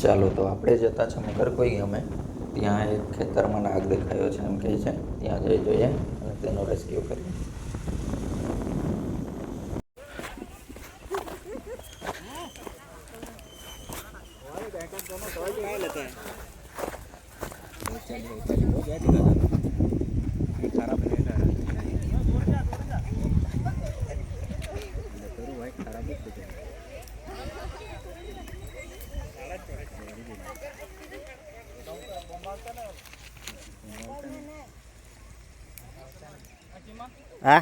ચાલો તો આપણે જતા છે મગર કોઈ અમે ત્યાં એક ખેતરમાં નાગ દેખાયો છે એમ કહે છે, ત્યાં જઈ જોઈએ અને તેનો રેસ્ક્યુ કરીએ. हाँ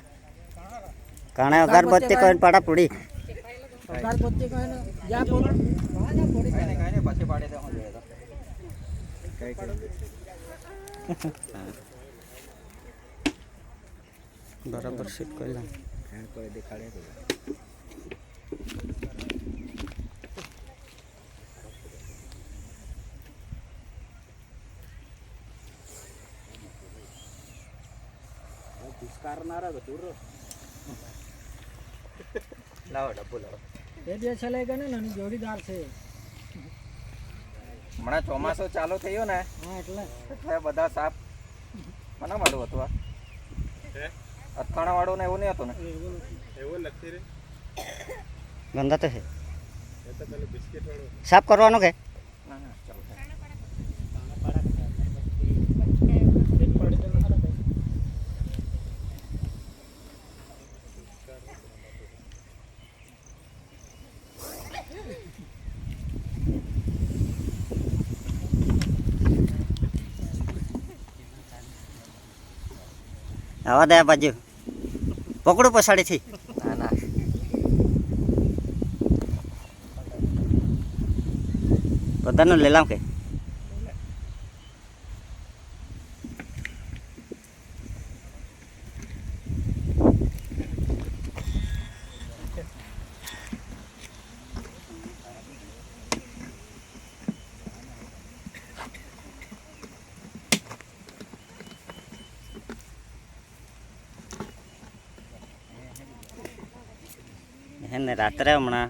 काने अगरबत्ती कोई पड़ा पुड़ी अगरबत्ती कोई ना या बोलो કાંઈ પછી પાડી દે હું જોઈએ बराबर सेट कर ला લાવો ડબ્બુ લાવો. ये दिया चलेगा ना नानी जोड़ीदार से હમણાં ચોમાસું ચાલુ થયું ને हाँ એટલે એટલે બધા સાપ મને મળ્યું હતું આ અથાણા વાળું ને એવું નહીં હતું ને गंदा तो है साफ करवानो के ના ના ચાલો आवा दे बाजू पकड़ो पछाड़ी थी ના ના बधानो ले लाऊं के એને રાત્રે હમણાં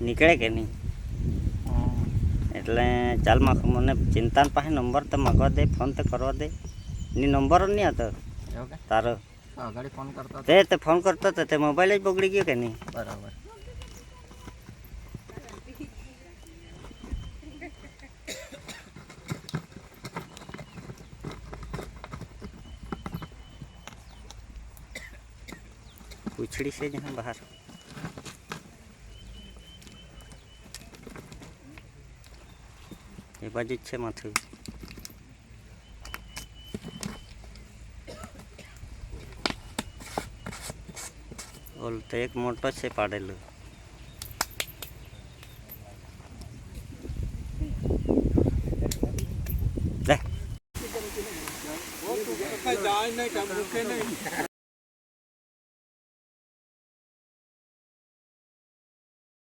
નીકળે કે નહીં એટલે ચાલ મને ચિંતા પાસે નંબર તો માગવા દે ફોન તો કરવા દે ની નંબર નહીં હતો એવું કે તારો ગાડી ફોન કરતો તે ફોન કરતો હતો તે મોબાઈલ જ બગડી ગયો કે નહીં બરાબર. પૂછડી છે જ હા બહાર એ બાજુ જ છે માથું ઓલ તો એક મોટો છે પાડેલો લે